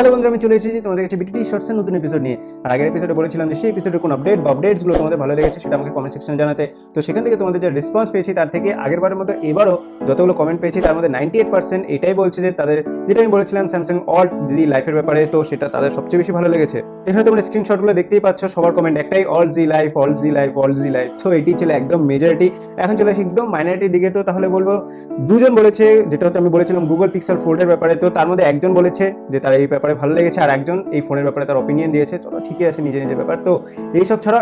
Hello বন্ধুরা, আমি চলে এসেছি তোমাদের কাছে বিটিটি শর্টসের নতুন এপিসোড নিয়ে। আর আগের এপিসোডে বলেছিলাম যে সেই এপিসোডের কোন আপডেট বা আপডেটসগুলো তোমাদের ভালো লেগেছে সেটা আমাকে কমেন্ট সেকশনে জানাতে। তো সেখান থেকে তোমাদের যে রেসপন্স পেয়েছি তার থেকে আগেরবারের মতো এবারও যতগুলো কমেন্ট পেয়েছি তার মধ্যে 98% এটাই বলছে যে তাদের, যেটা আমি বলেছিলাম স্যামসাং অল্ট জি লাইফের ব্যাপারে, তো সেটা তাদের সবচেয়ে বেশি ভালো লেগেছে। এখানে তোমরা স্ক্রিনশটগুলো দেখতেই পাচ্ছ, সবার কমেন্ট একটাই, অল্ট জি লাইফ, অল্ট জি লাইফ, অল্ট জি লাইফ। তো এটি ছিল একদম মেজরিটি। এখন চলে আসি একদম মাইনরিটির দিকে। তো তাহলে বলবো দুজন বলেছে, যেটা হচ্ছে আমি বলেছিলাম গুগল পিক্সেল ফোল্ডের ব্যাপারে, তো তার মধ্যে একজন বলেছে যে তার এই ব্যাপারে ভালো লেগেছে আর একজন এই ফোনের ব্যাপারে তার অপিনিয়ন দিয়েছে। চলো ঠিকই আছে, নিজের নিজের ব্যাপার। তো এইসব ছাড়া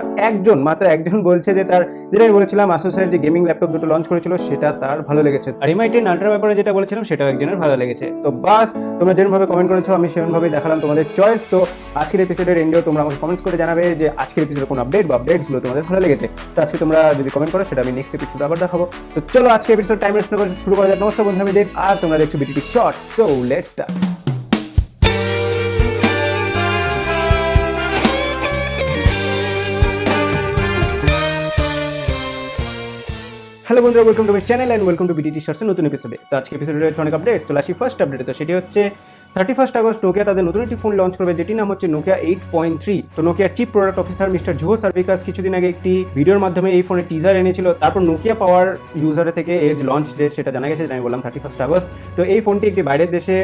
মাত্র একজন বলছে যে তার, যেটা আমি বলেছিলাম আসুসের যে গেমিং ল্যাপটপ দুটো লঞ্চ করেছিল সেটা তার ভালো লেগেছে। আর এমআই 10 আলট্রার ব্যাপারে যেটা বলেছিলাম সেটাও একজনের ভালো লেগেছে। তো বাস, তোমরা যেরকমভাবে কমেন্ট করেছো আমি সেরকমভাবেই দেখালাম তোমাদের চয়েস। তো আজকের এপিসোডের এন্ডেও তোমরা আমাকে কমেন্টস করে জানাবে যে আজকের এপিসোডে কোন আপডেট বা আপডেটসগুলো তোমাদের ভালো লেগেছে। তো আজকে তোমরা যদি কমেন্ট করো সেটা আমি নেক্সট এপিসোডে আবার দেখাবো। তো চলো আজকে এপিসোড টাইম ওয়েস্ট না করে শুরু করা যাক। নমস্কার বন্ধু, আমি দেব আর তোমরা দেখছো BTT shorts. So let's start. Hello বন্ধুরা, welcome to my channel and welcome to BTT শর্টসের নতুন এপিসোডে। তো আজকে এপিসোডে রয়েছে অনেক আপডেটস। চলে আসি ফার্স্ট আপডেটে। তো সেটি হচ্ছে 31 আগস্ট নোকিয়া তাদের নতুন একটি ফোন লঞ্চ করবে, যেটির নাম হচ্ছে নোকিয়া 8.3। তো নোকিয়ার chief product officer mister Zoho সার্ভিকাস কিছুদিন আগে একটি ভিডিওর মাধ্যমে এই ফোনের টিজার এনেছিল। তারপর নোকিয়া পাওয়ার ইউজারের থেকে এর যে লঞ্চ ডেট সেটা জানা গেছে, আমি বললাম 31 আগস্ট। তো এই ফোনটি একটি বাইরের দেশে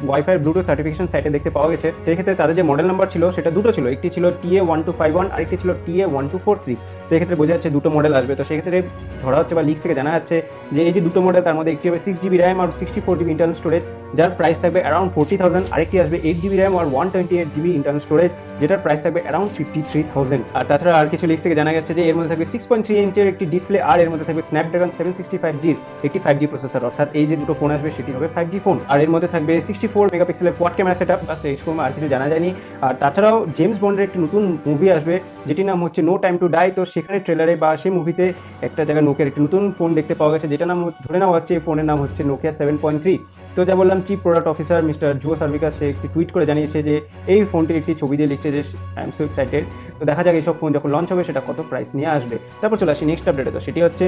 ওয়াইফাই ব্লুটুথ সার্টিফিকেশন সাইটে দেখতে পাওয়া গেছে। তো এক্ষেত্রে তাদের যে মডেল নাম্বার ছিল সেটা দুটো ছিল, একটি ছিল TA1251 আর একটি ছিল TA1243। তো এক্ষেত্রে বোঝা যাচ্ছে দুটো মডেল আসবে। তো সেক্ষেত্রে ধরা হচ্ছে বা লিক্স থেকে জানা যাচ্ছে যে এই যে দুটো মডেল তার মধ্যে একটি হবে 6GB র্যাম আর 64GB ইন্টারনাল স্টোরেজ, যার প্রাইস থাকবে অ্যারাউন্ড 40,000। আরেকটি আসবে 8GB র্যাম আর 128GB ইন্টারনাল স্টোরেজ, যেটার প্রাইস থাকবে অ্যারাউন্ড 53,000। আর তাছাড়া আর কিছু লিক্স থেকে জানা যাচ্ছে যে এর মধ্যে থাকবে 6.3 ইঞ্চের একটি ডিসপ্লে আর এর মধ্যে থাকবে স্ন্যাপড্রাগন 765G'র একটি 5G প্রসেসর। অর্থাৎ এই যে দুটো ফোন আসবে সেটি হবে 5G ফোন। আর এর মধ্যে থাকবে 64 মেগাপিক্সেলের কোয়াড ক্যামেরা সেটআপ। বাস এইরকম, আর কিছু জানা যায়নি। আর তাছাড়াও জেমস বন্ডের একটি নতুন মুভি আসবে যেটির নাম হচ্ছে নো টাইম টু ডাই। তো সেখানে ট্রেলারে বা সেই মুভিতে একটা জায়গায় নোকিয়ার একটি নতুন ফোন দেখতে পাওয়া গেছে, যেটা নাম ধরে নেওয়া হচ্ছে এই ফোনের নাম হচ্ছে নোকিয়া 7.3। তো যা বললাম, chief product officer mister Zoho সার্ভিকাস সে একটি টুইট করে জানিয়েছে যে এই ফোনটির একটি ছবি দিয়ে লিখছে যে আই এম সো এক্সাইটেড। তো দেখা যাক এইসব ফোন যখন লঞ্চ হবে সেটা কত প্রাইস নিয়ে আসবে। তারপর চলে আসি নেক্সট আপডেটে। তো সেটি হচ্ছে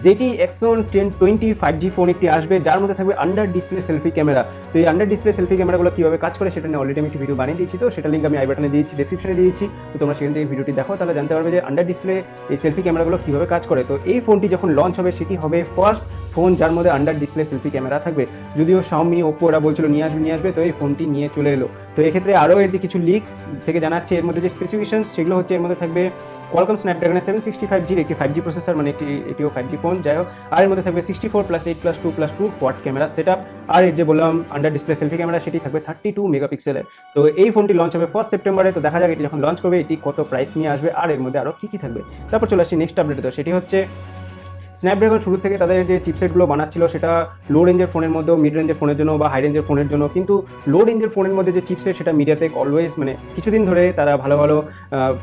ZTE Axon 1020 5G ফোন একটি আসবে, যার মধ্যে থাকবে আন্ডার ডিসপ্লে সেলফি ক্যামেরা। তো এই আন্ডার ডিসপ্লে সেলফি ক্যামেরাগুলো কীভাবে কাজ করে সেটা নিয়ে অলরেডি আমি একটি ভিডিও বানিয়ে দিয়েছি। তো সেটা লিঙ্ক আমি আই বাটনে দিয়েছি, ডেসক্রিপশনে দিয়েছি। তো তোমরা সেখান থেকে ভিডিওটি দেখো, তাহলে জানতে পারবে যে আন্ডার ডিসপ্লে এই সেলফি ক্যামেরাগুলো কীভাবে কাজ করে। তো এই ফোনটি যখন লঞ্চ হবে সেটি হবে ফার্স্ট ফোন যার মধ্যে আন্ডার ডিসপ্লে সেলফি ক্যামেরা থাকবে। যদিও Xiaomi, Oppo ওরা বলছিল নিয়ে আসবে, তো এই ফোনটি নিয়ে চলে এলো। তো এক্ষেত্রে আরও এর যে কিছু লিক্স থেকে জানাচ্ছে এর মধ্যে যে স্পেসিফিকেশন সেগুলো হচ্ছে এর মধ্যে থাকবে কোয়ালকম স্ন্যাপড্রাগনের 765G'র একটি 5G প্রসেসর, মানে এটিও 5G ফোন যাই হোক। আর এর মধ্যে থাকবে 64+8+2+2 কোয়াড ক্যামেরা সেটআপ। আর এর যে বললাম আন্ডার ডিসপ্লে সেলফি ক্যামেরা সেটি থাকবে 32 মেগাপিক্সেলের। তো এই ফোনটি লঞ্চ হবে 1 সেপ্টেম্বরে। তো দেখা যাক এটি যখন লঞ্চ করবে এটি কত প্রাইস নিয়ে আসবে আর এর মধ্যে আরও কী থাকবে। তারপর চলে আসছি নেক্সট আপডেটে। তো সেটি হচ্ছে স্ন্যাপড্রাগন শুরু থেকে তাদের যে চিপসেটগুলো বানাচ্ছিল সেটা লো রেঞ্জের ফোনের মধ্যেও, মিড রেঞ্জের ফোনের জন্য বা হাই রেঞ্জের ফোনের জন্য, কিন্তু লো রেঞ্জের ফোনের মধ্যে যে চিপসেট সেটা মিডিয়াটেক অলওয়েজ, মানে কিছুদিন ধরে তারা ভালো ভালো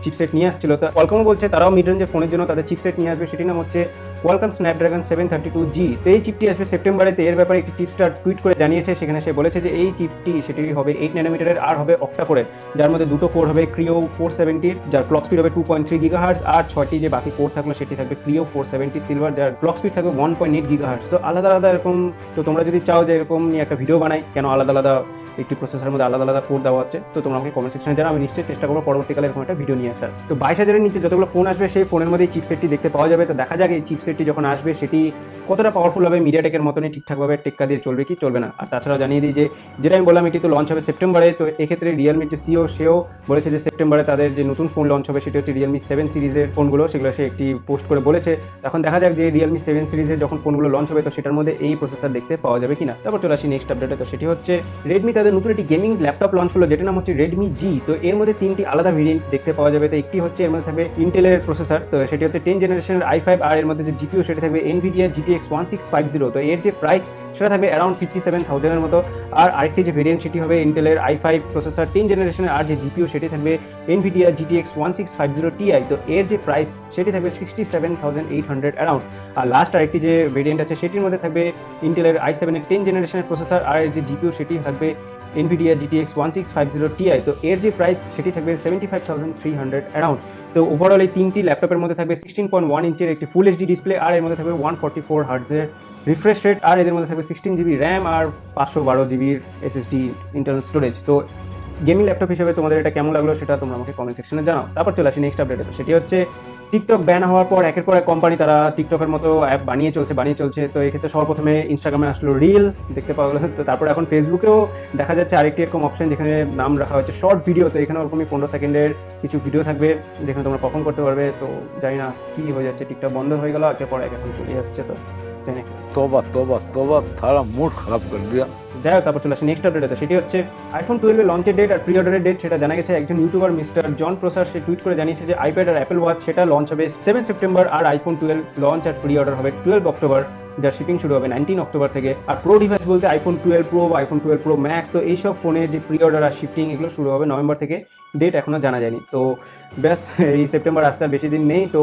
চিপসেট নিয়ে আসছিল। তো কোয়ালকমও বলছে তারাও মিড রেঞ্জের ফোনের জন্য তাদের চিপসেট নিয়ে আসবে, সেটির নাম হচ্ছে কোয়ালকম স্ন্যাপড্রাগন 732G। তো এই চিপটি আসবে সেপ্টেম্বরে। তো এর ব্যাপারে একটি টিপস্টার টুইট করে জানিয়েছে, সেখানে সে বলেছে যে এই চিপটি সেটি হবে 8 ন্যানোমিটারের আর হবে অক্টা কোরের, যার মধ্যে দুটো কোর হবে ক্রিও 470, যার ক্লক স্পিড হবে 2.3 GHz, আর 6টি যে বাকি কোর থাকলো সেটি থাকবে ক্রিও 470 সিলভার, যার ক্লক স্পিড থাকবে 1.8 GHz। তো আলাদা আলাদা এরকম। তো তোমরা যদি চাও যে এরকম নিয়ে একটা ভিডিও বানাই কেন আলাদা আলাদা একটি প্রসেসরের মধ্যে আলাদা আলাদা কোড দেওয়া হচ্ছে, তো তোমরা আমাকে কমেন্ট সেকশনে জানাও, আমি নিশ্চয়ই চেষ্টা করবো পরবর্তীকালে এরকম একটা ভিডিও নিয়ে আসার। তো 22,000-এর নিচে যতগুলো ফোন আসবে সেই ফোনের মধ্যে এই চিপসেটটি দেখতে পাওয়া যাবে। তো দেখা যাক এই চিপসেটটি যখন আসবে সেটি কতটা পাওয়ারফুল হবে, মিডিয়াটেকের মতনই ঠিকঠাকভাবে টেক্কা দিয়ে চলবে কি চলবে না। আর তাছাড়াও জানিয়ে দিই যে যেটা আমি বললাম এটি তো লঞ্চ হবে সেপ্টেম্বরে। তো এক্ষেত্রে রিয়েলমির যে সিও সেও বলেছে যে সেপ্টেম্বরে তাদের যে নতুন ফোন লঞ্চ হবে সেটি হচ্ছে রিয়েলমি 7 সিরিজের ফোনগুলো, সেগুলো সে একটি পোস্ট করে বলেছে। এখন দেখা যাক যে রিয়েলমি 7 সিরিজের যখন ফোনগুলো লঞ্চ হবে তো সেটার মধ্যে এই প্রসেসর দেখতে পাওয়া যাবে কিনা। তারপর চলে আসি নেক্সট আপডেটে। তো সেটি হচ্ছে রেডমি তাদের নতুন একটি গেমিং ল্যাপটপ লঞ্চ করলো, যেটার নাম হচ্ছে Redmi G। তো এর মধ্যে 3টি আলাদা ভেরিয়েন্ট দেখতে পাওয়া যাবে। তো একটি হচ্ছে এর মধ্যে থাকবে ইন্টেলের প্রসেসর, তো সেটি হচ্ছে 10 জেনারেশনের i5, আর এর মধ্যে যে জিপিইউ সেটি থাকবে NVIDIA GTX 1650। তো এর যে প্রাইস সেটা থাকবে অ্যারাউন্ড 57,000-এর মতো। আর আরেকটি যে ভেরিয়েন্ট সেটি হবে ইন্টেলের i5 প্রসেসর 10 জেনারেশনের, আর যে জিপিইউ সেটি থাকবে NVIDIA GTX 1650 Ti। তো এর যে প্রাইস সেটি থাকবে 67,800 অ্যারাউন্ড। আর লাস্ট আরেকটি যে ভেরিয়েন্ট আছে সেটির মধ্যে থাকবে ইন্টেলের i7-এর 10 জেনারেশনের প্রসেসর, আর এর যে জিপিইউ সেটি থাকবে NVIDIA GTX 1650 Ti। তো এর যে প্রাইস সেটি থাকবে 75,300 অ্যারাউন্ড। তো ওভারঅল এই তিনটি ল্যাপটপের মধ্যে থাকবে 16.1 ইঞ্চের একটি ফুল এইচডি ডিসপ্লে, আর এর মধ্যে থাকবে 144 হার্টজের রিফ্রেশ রেট, আর এদের মধ্যে থাকবে 16 GB র্যাম আর 512 GB SSD ইন্টারনাল স্টোরেজ। তো গেমিং ল্যাপটপ হিসেবে তোমাদের এটা কেমন লাগলো সেটা তোমরা আমাকে কমেন্ট সেকশনে জানাও। তারপর চলে আসি নেক্সট আপডেটে, তো সেটি হচ্ছে টিকটক ব্যান হওয়ার পর একের পর এক কোম্পানি তারা টিকটকের মতো অ্যাপ বানিয়ে চলছে। তো এক্ষেত্রে সবার প্রথমে ইনস্টাগ্রামে আসলো রিল, দেখতে পাওয়া গেলো। তো তারপর এখন ফেসবুকেও দেখা যাচ্ছে আরেকটি এরকম অপশন যেখানে নাম রাখা হচ্ছে শর্ট ভিডিও। তো এখানে ওরকমই 15 সেকেন্ডের কিছু ভিডিও থাকবে যেখানে তোমরা পারফর্ম করতে পারবে। তো জানি না কি হয়ে যাচ্ছে, টিকটক বন্ধ হয়ে গেল, একের পর এক এখন চলে আসছে। তো জানি तोबा तोबा तोबा थारा मूड खराब कर दिया। যাই হোক, তারপর চলে আসে নেক্সট আপডেট, সেটি হচ্ছে আইফোন 12 এর লঞ্চের ডেট আর প্রি অর্ডারের ডেট সেটা জানা গেছে। একজন ইউটিউবার মিস্টার জন প্রসার সে টুইট করে জানিয়েছে যে আইপ্যাড আর অ্যাপেল ওয়াচ সেটা লঞ্চ হবে 7 সেপ্টেম্বর, আর আইফোন 12 লঞ্চ আর প্রি অর্ডার হবে 12 অক্টোবর, যার শিপিং শুরু হবে 19 অক্টোবর থেকে। আর প্রো ডিভাইস বলতে আইফোন 12 প্রো বা আইফোন 12 প্রো ম্যাক্স, তো এইসব ফোনের যে প্রি অর্ডার আর শিপিং এগুলো শুরু হবে নভেম্বর থেকে। ডেট এখনও জানা যায়নি। তো ব্যাস, এই সেপ্টেম্বর আসতে আর বেশি দিন নেই, তো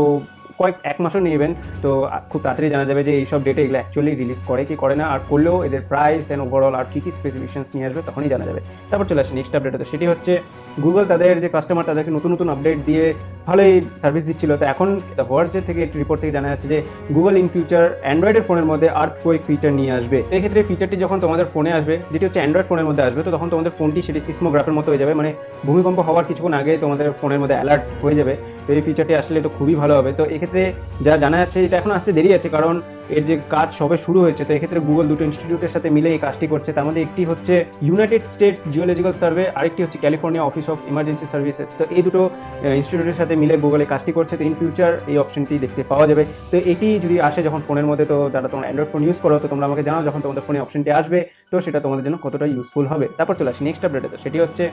এক মাসও নিয়ে নেবেন। তো খুব তাড়াতাড়ি জানা যাবে যে এইসব ডেটে এগুলো অ্যাকচুয়ালি রিলিজ করে কি করে না, আর করলেও এদের প্রাইস অ্যান্ড ওভারঅল আর কী স্পেসিফিকেশনস নিয়ে আসবে তখনই জানা যাবে। তারপর চলে আসে নেক্সট আপডেটে, তো সেটি হচ্ছে গুগল তাদের যে কাস্টমার তাদেরকে নতুন আপডেট দিয়ে ভালোই সার্ভিস দিচ্ছিল। তো এখন হোয়াটসঅ্যাপ থেকে একটি রিপোর্ট থেকে জানা যাচ্ছে যে গুগল ইন ফিউচার অ্যান্ড্রয়েডের ফোনের মধ্যে আর্থকোয়েক ফিচার নিয়ে আসবে। তো এক্ষেত্রে ফিচারটি যখন তোমাদের ফোনে আসবে, যেটি হচ্ছে অ্যান্ড্রয়েড ফোনের মধ্যে আসবে, তো তখন তোমাদের ফোনটি সেটি সিসমোগ্রাফের মতো হয়ে যাবে, মানে ভূমিকম্প হওয়ার কিছুক্ষণ আগে তোমাদের ফোনের মধ্যে অ্যালার্ট হয়ে যাবে। তো এই ফিচারটি আসলে তো খুবই ভালো হবে। তো এক্ষেত্রে যা জানা যাচ্ছে এটা এখন আসতে দেরি আছে, কারণ এর যে কাজ সবে শুরু হয়েছে। তো এক্ষেত্রে গুগল দুটো ইনস্টিটিউটের সাথে মিলে এই কাজটি করছে। তার মধ্যে একটি হচ্ছে ইউনাইটেড স্টেটস জিওলজিক্যাল সার্ভে, আরেকটি হচ্ছে California office of emergency services. তো এই দুটো ইনস্টিটিউটের সাথে মিলে গুগল এই কাজটি করছে। তো ইন ফিউচার এই অপশনটি দেখতে পাওয়া যাবে। তো এটি যদি আসে যখন ফোনের মধ্যে, তো যারা তোমরা অ্যান্ড্রয়েড ফোন ইউজ করো, তো তোমরা আমাকে জানাও যখন তোমাদের ফোনে অপশনটি আসবে, তো সেটা তোমাদের জন্য কতটা ইউজফুল হবে। তারপর চলে আসি নেক্সট আপডেটে, তো সেটি হচ্ছে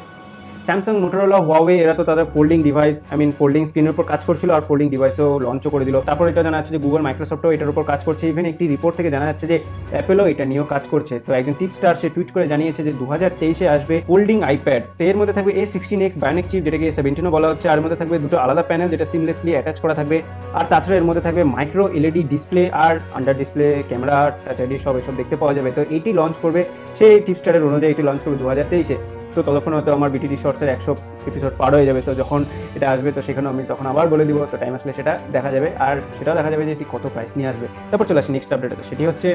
স্যামসাং, মোটরোলা, হুয়াওয়ে এরা তো তাদের ফোল্ডিং ডিভাইস ফোল্ডিং স্ক্রিনের উপর কাজ করছিল আর ফোল্ডিং ডিভাইসও লঞ্চও করে দিল। তারপর এটা জানা যাচ্ছে যে গুগল মাইক্রোসফটও এটার উপর কাজ করছে। ইভেন একটি রিপোর্ট থেকে জানা যাচ্ছে যে অ্যাপেলও এটা নিয়েও কাজ করছে। তো একজন টিপস্টার সে টুইট করে জানিয়েছে যে 2023-এ আসবে ফোল্ডিং আইপ্যাড। তো এর মধ্যে থাকবে A16X বায়োনিক চিপ, যেটাকে A17ও বলা হচ্ছে। আর এর মধ্যে থাকবে দুটো আলাদা প্যানেল যেটা সিমলেসলি অ্যাটাচ করা থাকবে। আর তাছাড়া এর মধ্যে থাকবে মাইক্রো এলইডি ডিসপ্লে আর under display camera, touch ID সব এসব দেখতে পাওয়া যাবে। তো এইটি লঞ্চ করবে, সেই টিপস্টারের অনুযায়ী এটি লঞ্চ করবে 2023-এ। তো ততক্ষণ হয়তো আমার বিটিটি শর্টসের 100 এপিসোড পার হয়ে যাবে। তো যখন এটা আসবে তো সেখানে আমি তখন আবার বলে দিব। তো টাইম আসলে সেটা দেখা যাবে, আর সেটাও দেখা যাবে যে এটি কত প্রাইস নিয়ে আসবে। তারপর চলে আসি নেক্সট আপডেটে, তো সেটি হচ্ছে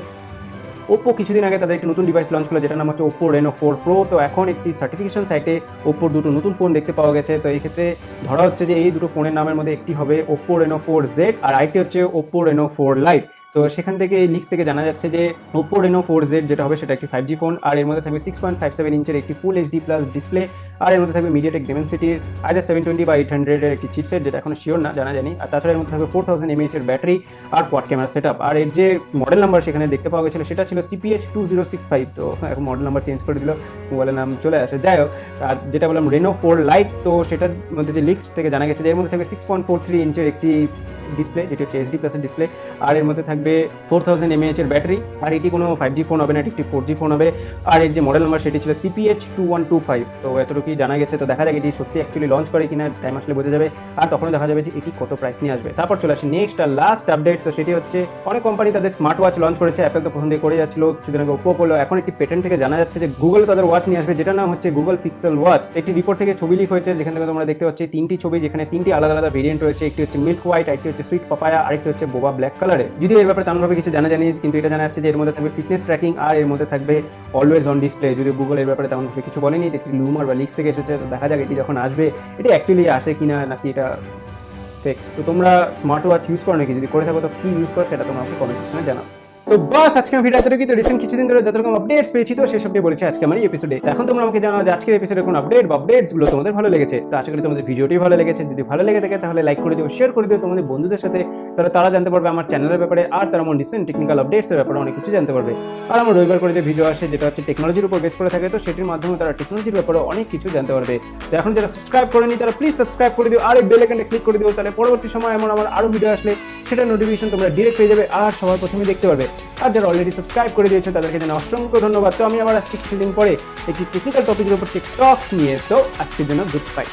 ওপ্পো কিছুদিন আগে তাদের একটি নতুন ডিভাইস লঞ্চ করলো যেটার নাম হচ্ছে ওপ্পো রেনো 4 প্রো। তো এখন একটি সার্টিফিকেশন সাইটে ওপ্পোর দুটো নতুন ফোন দেখতে পাওয়া গেছে। তো এই ক্ষেত্রে ধরা হচ্ছে যে এই দুটো ফোনের নামের মধ্যে একটি হবে ওপ্পো রেনো 4Z আর আরেকটি হচ্ছে ওপ্পো রেনো 4 লাইট। তো সেখান থেকে এই লিক্স থেকে জানা যাচ্ছে যে ওপ্পো রেনো 4Z যেটা হবে সেটা একটি 5G ফোন, আর এর মধ্যে থাকবে 6.57 ইঞ্চের একটি ফুল এইচডি প্লাস ডিসপ্লে, আর এর মধ্যে থাকবে মিডিয়াটেক ডিমেনসিটির আইদার 720 বা 800 এর একটি চিপসেট, যেটা এখন শিওর না, জানা জানি। আর তাছাড়া এর মধ্যে থাকবে 4000 mAh এর ব্যাটারি আর কোয়াড ক্যামেরা সেট আপ। আর এর যে মডেল নাম্বার সেখানে দেখতে পাওয়া গেছিলো সেটা ছিল CPH2065। তো এখন মডেল নাম্বার চেঞ্জ করে দিল, মোবাইলের নাম চলে আসে। যাই হোক, আর যেটা বললাম রেনো 4 লাইট, তো সেটার মধ্যে যে লিক্স থেকে জানা গেছে যে এর মধ্যে থাকবে 6.43 ইঞ্চের একটি ডিসপ্লে যেটি হচ্ছে এইচডি প্লাসের ডিসপ্লে, আর এর মধ্যে থাকবে 4000 mAh এর ব্যাটারি। আর এটি কোনো 5G ফোন হবে না, এটি একটি 4G ফোন হবে। আর এর যে মডেল নাম্বার সেটি ছিল CPH2125। তো এতটুকুই জানা গেছে। তো দেখা যাক এটি সত্যি অ্যাকচুয়ালি লঞ্চ করে কিনা, টাইম আসলে বোঝা যাবে, আর তখনই দেখা যাবে যে এটি কত প্রাইস নিয়ে আসবে। তারপর চলে আসি নেক্সট আর লাস্ট আপডেট, তো সেটি হচ্ছে অনেক কোম্পানি তাদের স্মার্ট ওয়াচ লঞ্চ করেছে। অ্যাপেল তো প্রথম দিকে করে যাচ্ছিল, কিছুদিন আগে ওপ্পো করলো। এখন একটি পেটেন্ট থেকে জানা যাচ্ছে যে গুগল তাদের ওয়াচ নিয়ে আসবে যেটার নাম হচ্ছে গুগল পিক্সেল ওয়াচ। একটি রিপোর্ট থেকে ছবি লিক হয়েছে যেখান থেকে তোমরা দেখতে পাচ্ছ তিনটি ছবি, যেখানে তিনটি আলাদা আলাদা ভেরিয়েন্ট রয়েছে। একটি হচ্ছে মিল্ক হোয়াইট, আরেকটি হচ্ছে সুইট পাপায়া, আরেকটি হচ্ছে বোবা ব্ল্যাক কালারে। যদিও এর ব্যাপারে তেমনভাবে কিছু জানা জানি, কিন্তু এটা জানা যাচ্ছে যে এর মধ্যে থাকবে ফিটনেস ট্র্যাকিং আর এর মধ্যে থাকবে অলওয়েজ অন ডিসপ্লে। যদিও গুগল এর ব্যাপারে তেমনভাবে কিছু বলেনি, একটি লুমার বা লিক্স থেকে এসেছে। তো দেখা যাক এটি যখন আসবে এটি অ্যাকচুয়ালি আসে কিনা, নাকি এটা ফেক। তো তোমরা স্মার্ট ওয়াচ ইউজ করো নাকি? যদি করে থাকো তো কি ইউজ করো সেটা তোমরা আমাকে কমেন্ট সেকশনে জানাও। তো বাস আজকে আমি ভিডিও এতটুকুই। তো রিসেন্ট কিছুদিন ধরে যত রকম আপডেটস পেয়েছি তো সেসব নিয়ে বলেছি আজকে আমার এই এপিসোডে। এখন তোমরা আমাকে জানাও যে আজকের এপিসোডের কোন আপডেট বা আপডেটসগুলো তোমাদের ভালো লেগেছে। তো আশা করি তোমাদের ভিডিওটি ভালো লেগেছে। যদি ভালো লেগে থাকে তাহলে লাইক করে দিও, শেয়ার করে দিও তোমাদের বন্ধুদের সাথে, তাহলে তারা জানতে পারবে আমার চ্যানেলের ব্যাপারে, আর তারা আমার রিসেন্ট টেকনিক্যাল আপডেটসের ব্যাপারে অনেক কিছু জানতে পারবে। আর আমার রবিবার করে যে ভিডিও আসে যেটা হচ্ছে টেকনোলজির উপর বেস করে থাকে, তো সেটির মাধ্যমে তারা টেকনোলজির ব্যাপারে অনেক কিছু জানতে পারবে। তো এখন যারা সাবস্ক্রাইব করেনি তারা প্লিজ সাবস্ক্রাইব করে দিও, আর এই বেল আইকনটা ক্লিক করে দিও, তাহলে পরবর্তী সময় আমার আরো ভিডিও আসলে সেটা নোটিফিকেশন তোমরা ডিরেক্ট পেয়ে যাবে আর সবার প্রথমে দেখতে পারবে। আর যারা অলরেডি সাবস্ক্রাইব করে দিয়েছে তাদেরকে জানাই অসংখ্য ধন্যবাদ। তো আমি আবার আসছি কিছুদিন পরে একটি টেকনিক্যাল টপিকের উপর টিকটক্স নিয়ে। তো আজকের জন্য গুড বাই।